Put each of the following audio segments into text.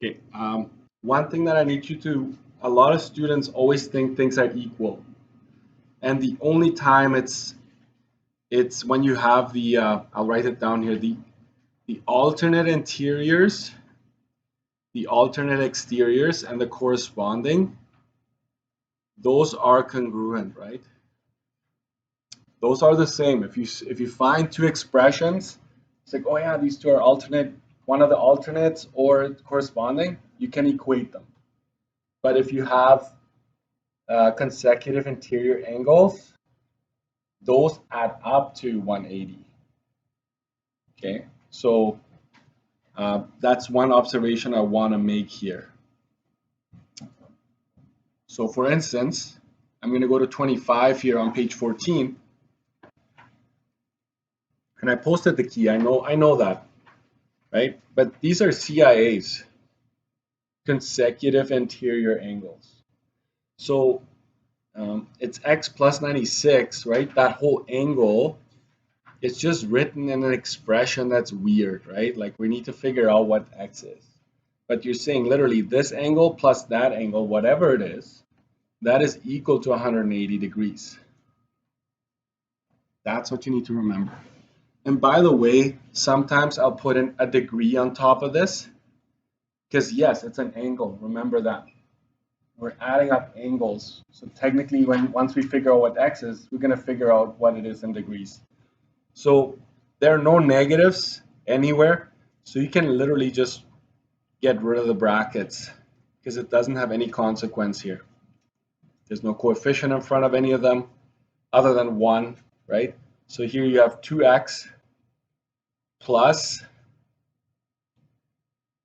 Okay. One thing that I need you to, a lot of students always think things are equal, and the only time it's when you have the I'll write it down here, the alternate interiors, the alternate exteriors, and the corresponding, those are congruent, right? Those are the same. If you find two expressions, it's like, oh yeah, these two are alternate, one of the alternates or corresponding, you can equate them. But if you have consecutive interior angles, those add up to 180. Okay, so that's one observation I want to make here. So for instance, I'm going to go to 25 here on page 14, and I posted the key. I know that, right? But these are CIAs, consecutive interior angles. So it's x plus 96, right? That whole angle, it's just written in an expression that's weird, right? Like we need to figure out what x is. But you're saying literally this angle plus that angle, whatever it is, that is equal to 180 degrees. That's what you need to remember. And by the way, sometimes I'll put in a degree on top of this because yes, it's an angle. Remember that. We're adding up angles. So technically, once we figure out what x is, we're going to figure out what it is in degrees. So there are no negatives anywhere. So you can literally just get rid of the brackets because it doesn't have any consequence here. There's no coefficient in front of any of them other than 1, right? So here you have 2x plus,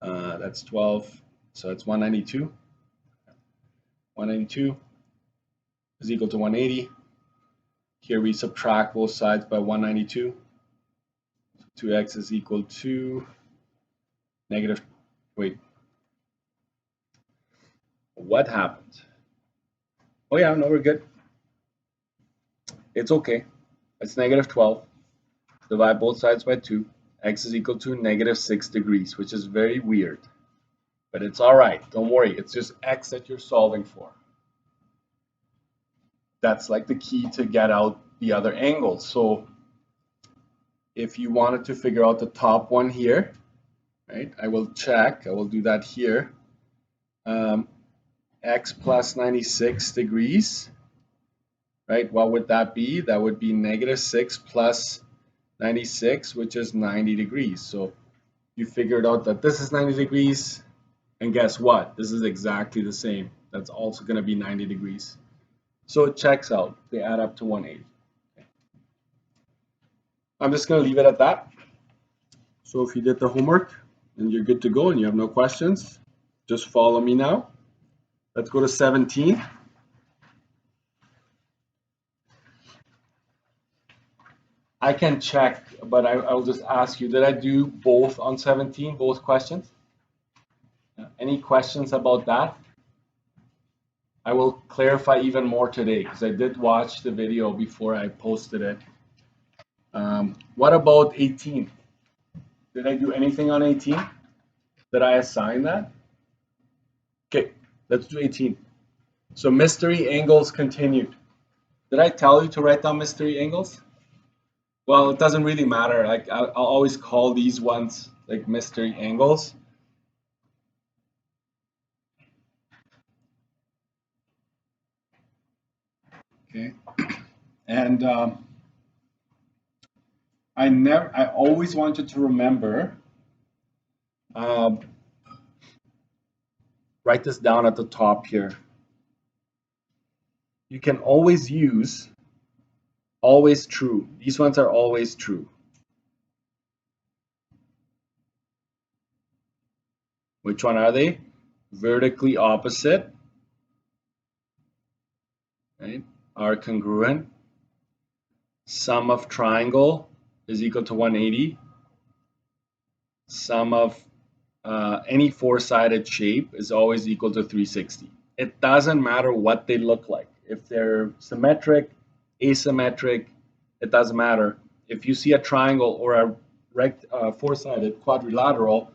that's 12, so it's 192. 192 is equal to 180. Here we subtract both sides by 192. 2x is equal to negative, wait, what happened? Oh yeah, no, we're good. It's okay. It's negative 12. Divide both sides by 2. X is equal to negative 6 degrees, which is very weird. But it's all right. Don't worry. It's just x that you're solving for. That's like the key to get out the other angles. So if you wanted to figure out the top one here, right, I will check. I will do that here. X plus 96 degrees, right? What would that be? That would be negative 6 plus 96, which is 90 degrees. So you figured out that this is 90 degrees, and guess what? This is exactly the same. That's also going to be 90 degrees. So it checks out. They add up to 180. Okay. I'm just going to leave it at that. So if you did the homework and you're good to go and you have no questions, just follow me now. Let's go to 17. I can check, but I'll just ask you, did I do both on 17, both questions? Any questions about that? I will clarify even more today because I did watch the video before I posted it. What about 18? Did I do anything on 18? Did I assign that? Okay, let's do 18. So mystery angles continued. Did I tell you to write down mystery angles? Well, it doesn't really matter. Like I'll always call these ones like mystery angles. Okay, and I always wanted to remember. Write this down at the top here. You can always use always true. These ones are always true. Which one are they? Vertically opposite, right? Are congruent. Sum of triangle is equal to 180. Sum of any four-sided shape is always equal to 360. It doesn't matter what they look like. If they're symmetric, asymmetric, it doesn't matter. If you see a triangle or a four-sided quadrilateral,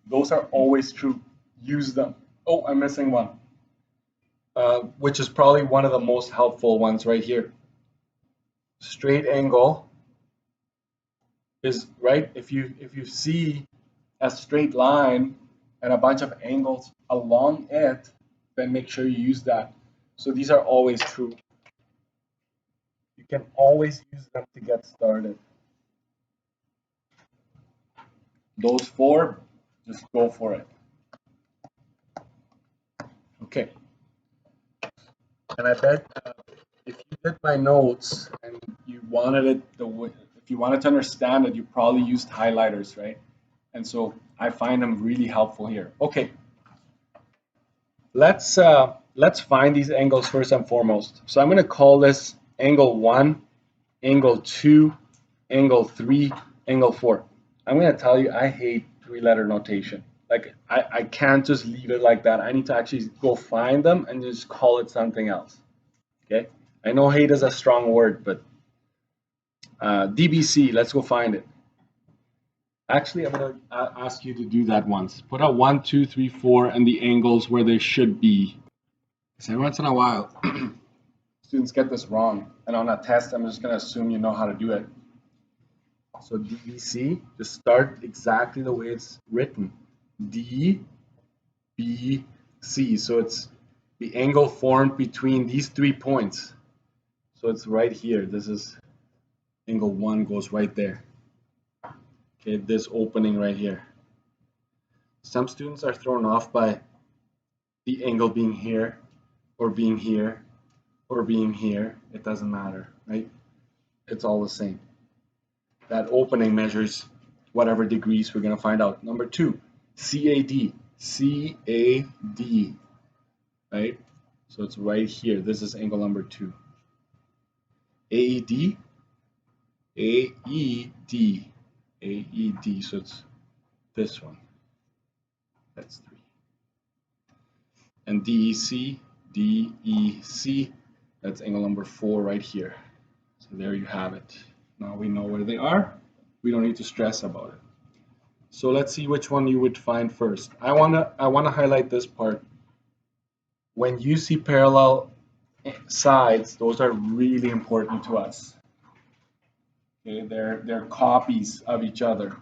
those are always true. use them. Oh, I'm missing one, which is probably one of the most helpful ones right here. Straight angle is right. If you see a straight line and a bunch of angles along it, then make sure you use that. So these are always true. You can always use them to get started. Those four, just go for it. Okay. And I bet if you did my notes and you wanted it the way, if you wanted to understand it, you probably used highlighters, right? And so I find them really helpful here. Okay. Let's find these angles first and foremost. So I'm going to call this angle 1, angle 2, angle 3, angle 4. I'm going to tell you I hate three-letter notation. Like I can't just leave it like that. I need to actually go find them and just call it something else. Okay? I know hate is a strong word, but DBC, let's go find it. Actually, I'm going to ask you to do that once. Put a 1, 2, 3, 4 and the angles where they should be. Because every once in a while, students get this wrong. And on a test, I'm just going to assume you know how to do it. So DBC, just start exactly the way it's written. DBC. So it's the angle formed between these 3 points. So it's right here. This is angle 1 goes right there. Okay, this opening right here. Some students are thrown off by the angle being here, or being here, or being here. It doesn't matter, right? It's all the same. That opening measures whatever degrees we're going to find out. Number 2, CAD. CAD, right? So it's right here. This is angle number 2. AED. AED. AED. So it's this one. That's 3. And DEC. DEC. That's angle number 4 right here. So there you have it. Now we know where they are. We don't need to stress about it. So let's see which one you would find first. I wanna highlight this part. When you see parallel sides, those are really important to us. Okay, they're copies of each other.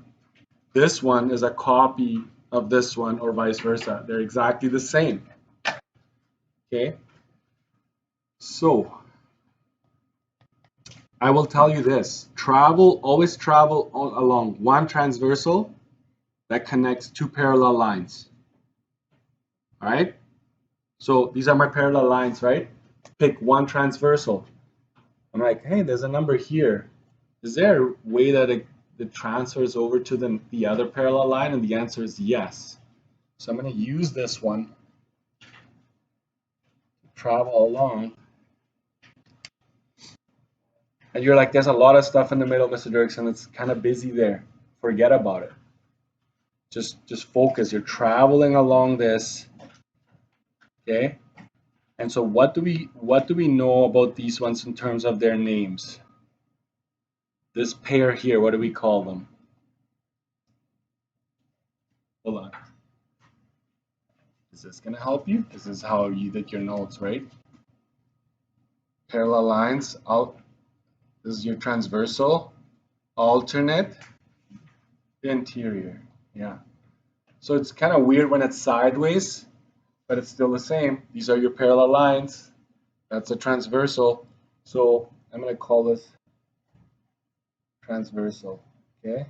This one is a copy of this one, or vice versa. They're exactly the same. Okay, so I will tell you this: always travel along one transversal that connects 2 parallel lines. All right. So these are my parallel lines, right? Pick one transversal. I'm like, hey, there's a number here. Is there a way that it transfers over to the other parallel line? And the answer is yes. So I'm going to use this one to travel along. And you're like, there's a lot of stuff in the middle, Mr. Dirksen. It's kind of busy there. Forget about it. Just focus. You're traveling along this. Okay? And so what do we know about these ones in terms of their names? This pair here, what do we call them? Hold on. Is this going to help you? This is how you did your notes, right? Parallel lines. This is your transversal, alternate, interior. Yeah. So it's kind of weird when it's sideways, but it's still the same. These are your parallel lines. That's a transversal. So I'm going to call this transversal. Okay.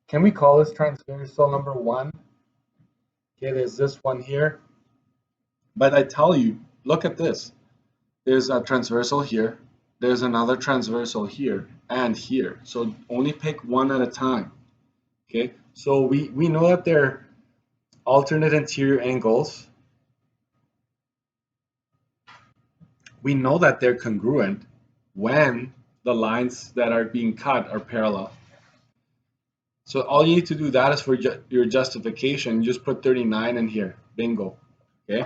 Can we call this transversal number 1? Okay, there's this one here. But I tell you, look at this. There's a transversal here. There's another transversal here and here. So only pick one at a time. Okay, so we know that they're alternate interior angles. We know that they're congruent when the lines that are being cut are parallel. So all you need to do that is for your justification. You just put 39 in here. Bingo. Okay,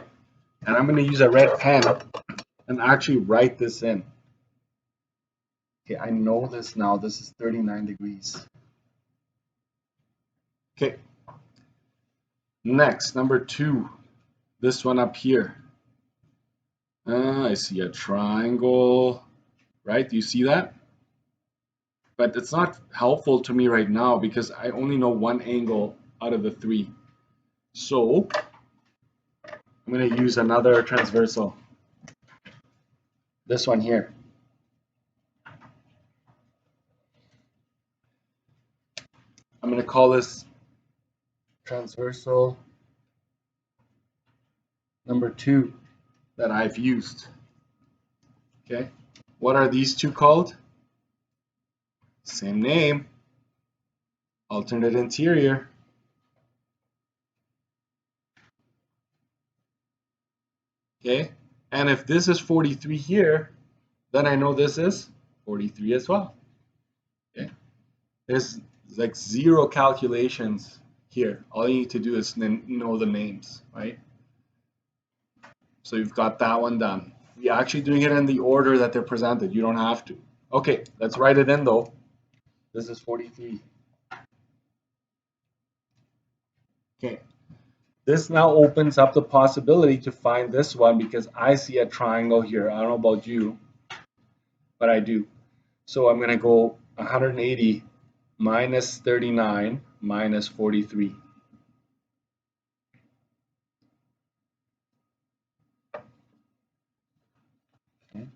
and I'm going to use a red pen and actually write this in. Okay, I know this now. This is 39 degrees. Okay. Next, number 2, this one up here. I see a triangle, right? Do you see that? But it's not helpful to me right now because I only know one angle out of the 3. So I'm going to use another transversal. This one here. I'm going to call this transversal number 2 that I've used. Okay. What are these two called? Same name. Alternate interior. Okay. And if this is 43 here, then I know this is 43 as well. Okay. There's like 0 calculations here. All you need to do is know the names, right? So you've got that one done. You're actually doing it in the order that they're presented. You don't have to. Okay, let's write it in though. This is 43. Okay. This now opens up the possibility to find this one because I see a triangle here. I don't know about you, but I do. So I'm going to go 180 minus 39 minus 43. Okay.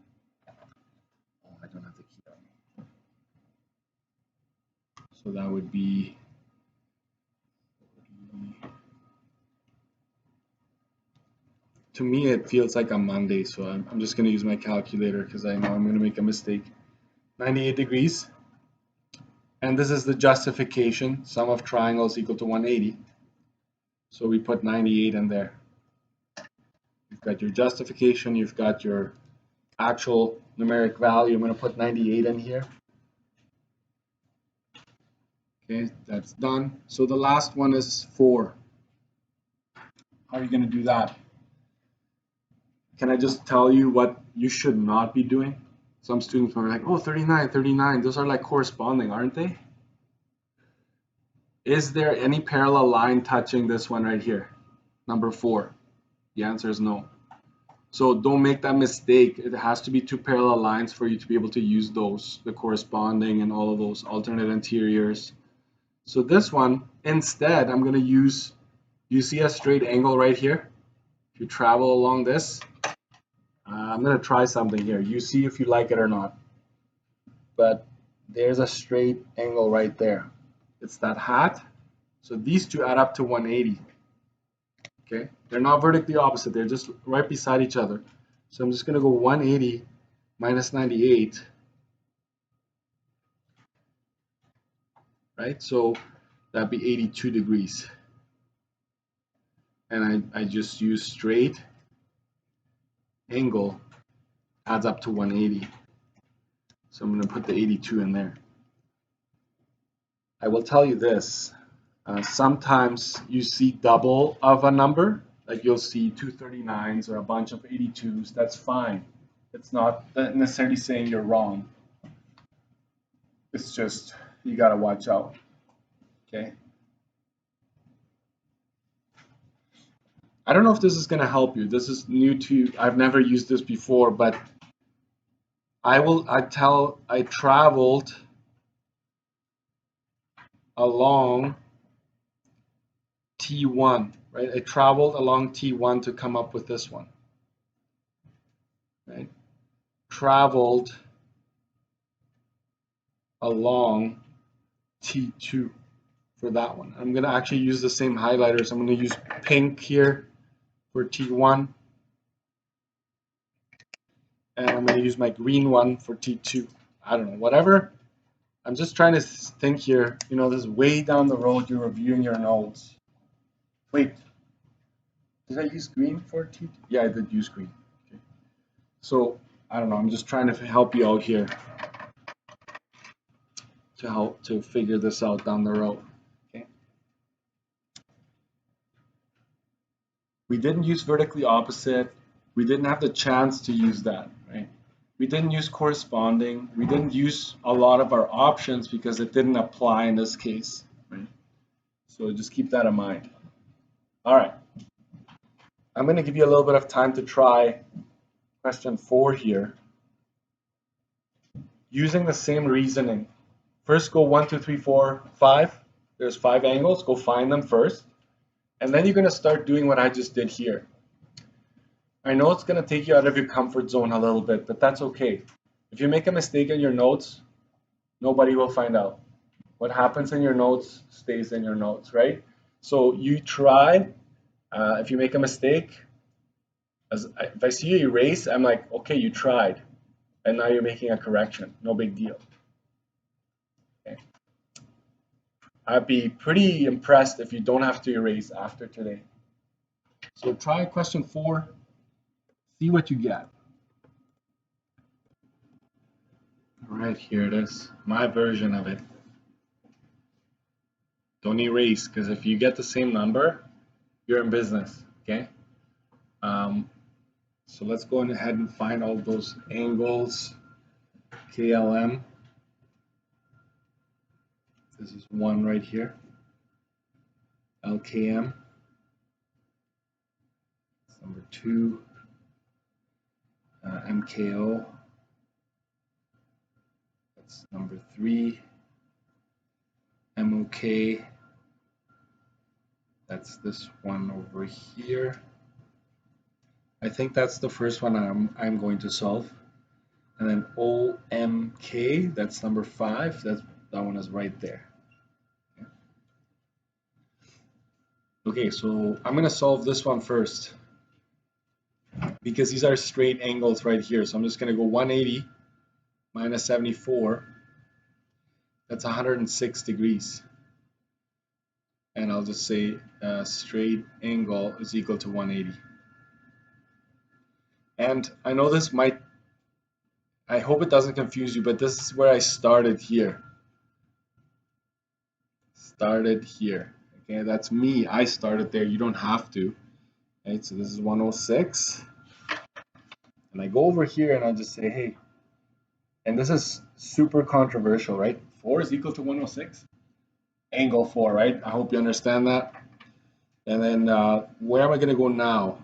Oh, I don't have the key on me. So that would be 40. To me, it feels like a Monday, so I'm just going to use my calculator because I know I'm going to make a mistake. 98 degrees. And this is the justification. Sum of triangles equal to 180. So we put 98 in there. You've got your justification. You've got your actual numeric value. I'm going to put 98 in here. Okay, that's done. So the last one is 4. How are you going to do that? Can I just tell you what you should not be doing? Some students are like, oh, 39, 39. Those are like corresponding, aren't they? Is there any parallel line touching this one right here? Number 4. The answer is no. So don't make that mistake. It has to be 2 parallel lines for you to be able to use those, the corresponding and all of those alternate interiors. So this one, instead, I'm going to use, you see a straight angle right here? If you travel along this, I'm going to try something here. You see if you like it or not. But there's a straight angle right there. It's that hat. So these two add up to 180. Okay, they're not vertically opposite. They're just right beside each other. So I'm just going to go 180 minus 98. Right? So that'd be 82 degrees. And I just use straight angle adds up to 180. So I'm going to put the 82 in there. I will tell you this. Sometimes you see double of a number, like you'll see 239s or a bunch of 82s. That's fine. It's not necessarily saying you're wrong. It's just you got to watch out. Okay. I don't know if this is going to help you. This is new to, I've never used this before, but I traveled along T1, right? I traveled along T1 to come up with this one, right? Traveled along T2 for that one. I'm going to actually use the same highlighters. I'm going to use pink here for T1. And I'm going to use my green one for T2. I don't know, whatever. I'm just trying to think here. You know, this is way down the road. You're reviewing your notes. Wait, did I use green for T2? Yeah, I did use green. Okay. So, I don't know. I'm just trying to help you out here to help to figure this out down the road. Okay. We didn't use vertically opposite. We didn't have the chance to use that, right? We didn't use corresponding. We didn't use a lot of our options because it didn't apply in this case, right? So just keep that in mind. All right. I'm going to give you a little bit of time to try question 4 here. Using the same reasoning. First go 1, 2, 3, 4, 5. There's 5 angles. Go find them first. And then you're going to start doing what I just did here. I know it's going to take you out of your comfort zone a little bit, but that's okay. If you make a mistake in your notes, nobody will find out. What happens in your notes stays in your notes, right? So you try. If you make a mistake, if I see you erase, I'm like, okay, you tried. And now you're making a correction. No big deal. Okay. I'd be pretty impressed if you don't have to erase after today. So try question 4. See what you get. All right, here it is. My version of it. Don't erase, because if you get the same number, you're in business, okay? So let's go ahead and find all those angles. KLM. This is 1 right here. LKM. That's number 2. MKO. That's number 3. MOK. That's this one over here. I think that's the first one I'm going to solve. And then OMK, that's number 5. That one is right there. Okay, so I'm going to solve this one first, because these are straight angles right here. So I'm just going to go 180 minus 74. That's 106 degrees. And I'll just say straight angle is equal to 180. And I know this might, I hope it doesn't confuse you, but this is where I started here. Started here. Okay, that's me. I started there. You don't have to. Right, so this is 106. And I go over here and I just say, hey, and this is super controversial, right? 4 is equal to 106. Angle 4, right? I hope you understand that. And then where am I going to go now?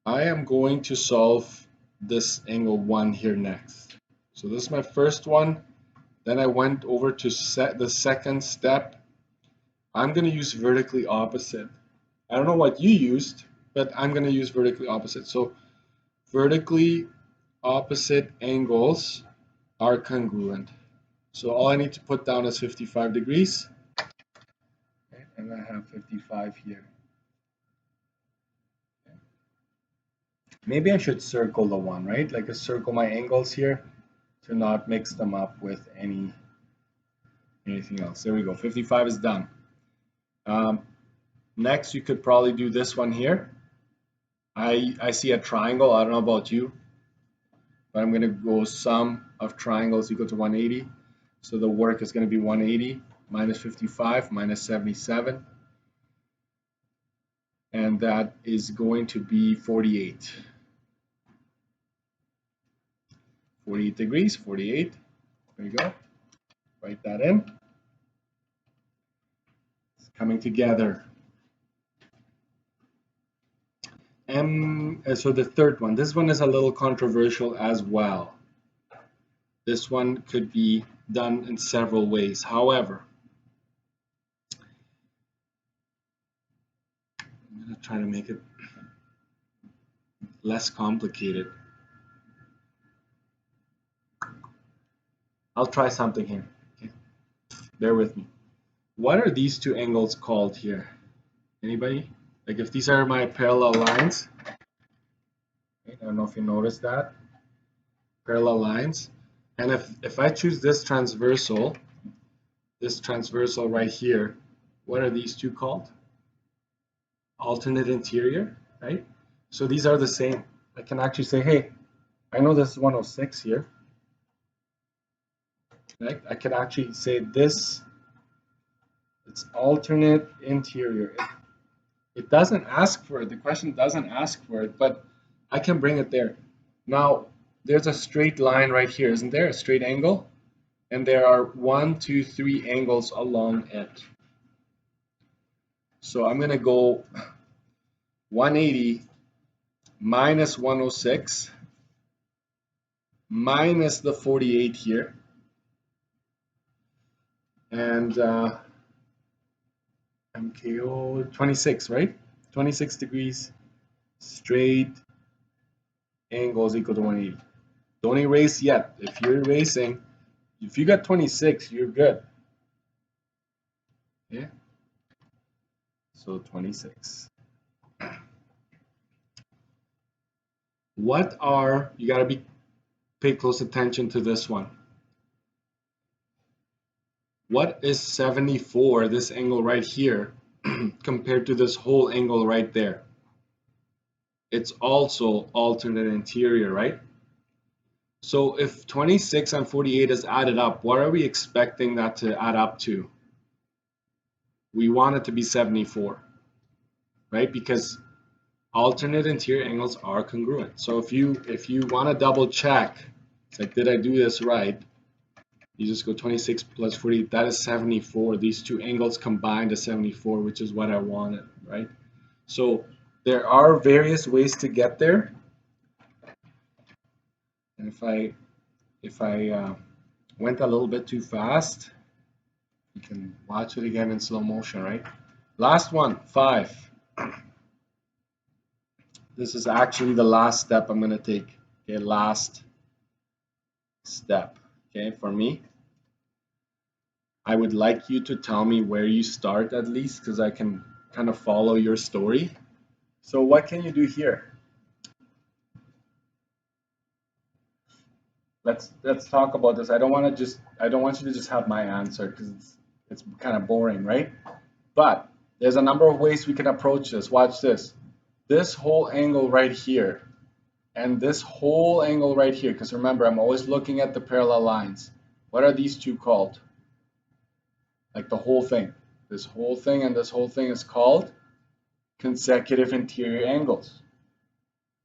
I am going to solve this angle 1 here next. So this is my first one. Then I went over to set the second step. I'm going to use vertically opposite. I don't know what you used, but I'm going to use vertically opposite. So vertically opposite angles are congruent. So all I need to put down is 55 degrees. Okay, and I have 55 here. Okay. Maybe I should circle the one, right? Like I circle my angles here to not mix them up with anything else. There we go. 55 is done. Next, you could probably do this one here. I see a triangle. I don't know about you, but I'm going to go sum of triangles equal to 180. So the work is going to be 180 minus 55 minus 77. And that is going to be 48. 48 degrees, 48. There you go. Write that in. It's coming together. So the third one, this one is a little controversial as well. This one could be done in several ways. However, I'm going to try to make it less complicated. I'll try something here. Okay. Bear with me. What are these two angles called here? Anybody? Like if these are my parallel lines, okay, I don't know if you noticed that. Parallel lines. And if I choose this transversal right here, what are these two called? Alternate interior, right? So these are the same. I can actually say, hey, I know this is 106 here. Right? I could actually say this, it's alternate interior. It doesn't ask for it. The question doesn't ask for it, but I can bring it there. Now, there's a straight line right here, isn't there? A straight angle. And there are 1, 2, 3 angles along it. So I'm going to go 180 minus 106 minus the 48 here. And MKO 26, right? 26 degrees straight angle is equal to 180. Don't erase yet. If you're erasing, if you got 26, you're good. Yeah. So 26. What are, you got to pay close attention to this one. What is 74, this angle right here, compared to this whole angle right there? It's also alternate interior, right? So if 26 and 48 is added up, what are we expecting that to add up to? We want it to be 74, right? Because alternate interior angles are congruent. So if you want to double check, it's like, did I do this right? You just go 26 plus 48, that is 74. These two angles combined is 74, which is what I wanted, right? So there are various ways to get there. And if I went a little bit too fast, you can watch it again in slow motion, right? Last one, 5. This is actually the last step I'm going to take. Okay, last step. Okay, for me, I would like you to tell me where you start at least, because I can kind of follow your story. So what can you do here? Let's talk about this. I don't want you to just have my answer, because it's kind of boring, right? But there's a number of ways we can approach this. Watch this. This whole angle right here and this whole angle right here, because remember, I'm always looking at the parallel lines. What are these two called? Like the whole thing. This whole thing and this whole thing is called consecutive interior angles.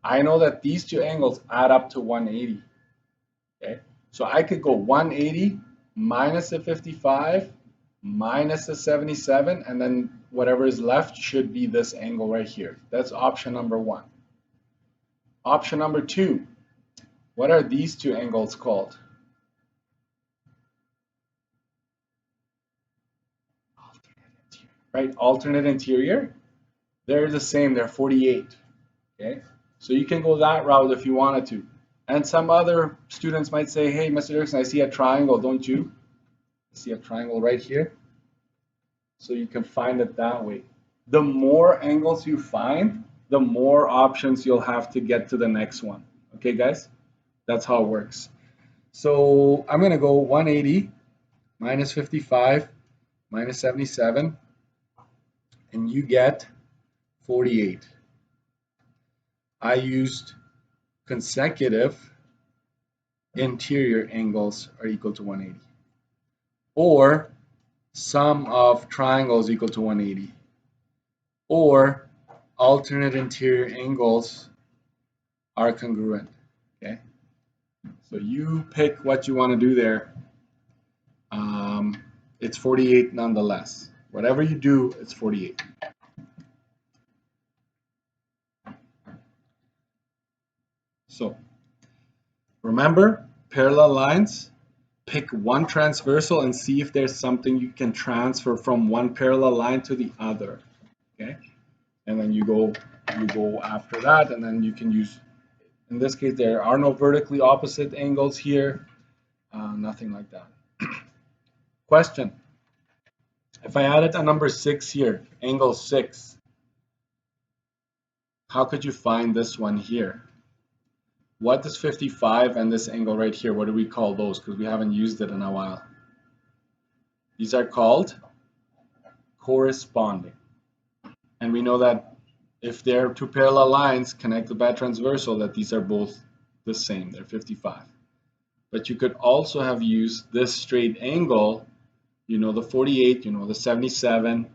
I know that these two angles add up to 180. Okay, so I could go 180 minus the 55 minus the 77, and then whatever is left should be this angle right here. That's option number 1. Option number 2, what are these two angles called? Right, alternate interior. They're the same, they're 48. Okay, so you can go that route if you wanted to. And some other students might say, hey, Mr. Erickson, I see a triangle, don't you? I see a triangle right here. So you can find it that way. The more angles you find, the more options you'll have to get to the next one. Okay, guys? That's how it works. So I'm going to go 180 minus 55 minus 77, and you get 48. I used consecutive interior angles are equal to 180. Or sum of triangles equal to 180. Or alternate interior angles are congruent. Okay, so you pick what you want to do there. It's 48 nonetheless. Whatever you do, it's 48. So remember, parallel lines, pick one transversal and see if there's something you can transfer from one parallel line to the other. Okay, and then you go after that, and then you can use, in this case, there are no vertically opposite angles here, nothing like that. Question: if I added a number 6 here, angle 6, how could you find this one here? What is 55 and this angle right here? What do we call those? Because we haven't used it in a while. These are called corresponding. And we know that if they're two parallel lines connected by a transversal, that these are both the same. They're 55. But you could also have used this straight angle, you know, the 48, you know, the 77.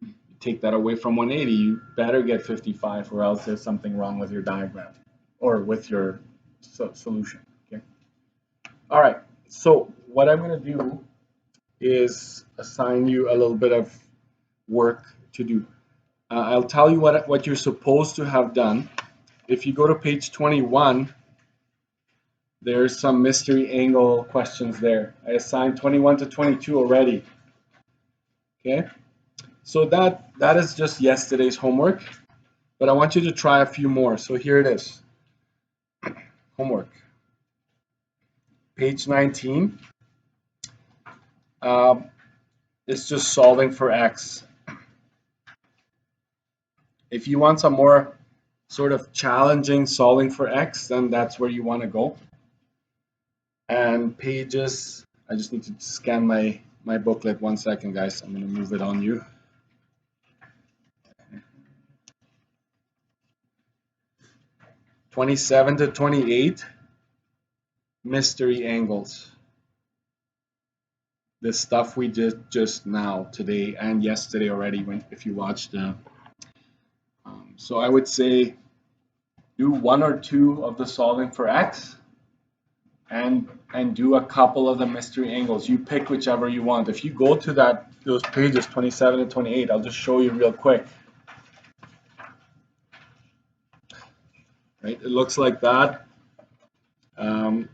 You take that away from 180, you better get 55, or else there's something wrong with your diagram or with your solution. Okay. All right. So what I'm going to do is assign you a little bit of work to do. I'll tell you what you're supposed to have done. If you go to page 21, there's some mystery angle questions there. I assigned 21 to 22 already. Okay, so that is just yesterday's homework, but I want you to try a few more. So here it is. Homework. Page 19. It's just solving for x. If you want some more sort of challenging solving for x, then that's where you want to go. And pages, I just need to scan my booklet. 1 second, guys. I'm going to move it on you. '27 to 28, mystery angles. The stuff we did just now, today, and yesterday already, if you watched the. So I would say do 1 or 2 of the solving for x, and do a couple of the mystery angles. You pick whichever you want. If you go to those pages 27 and 28, I'll just show you real quick. Right, it looks like that. Oh,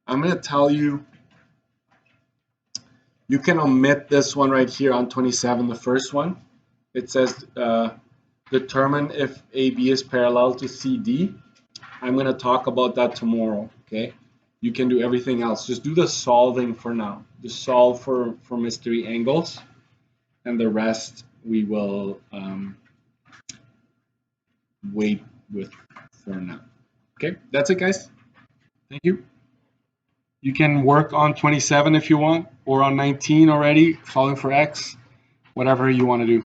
I'm going to tell you, you can omit this one right here on 27, the first one. It says determine if AB is parallel to CD. I'm going to talk about that tomorrow, okay? You can do everything else. Just do the solving for now. Just solve for mystery angles, and the rest we will wait with for now. Okay, that's it, guys. Thank you. You can work on 27 if you want, or on 19 already, solving for x, whatever you want to do.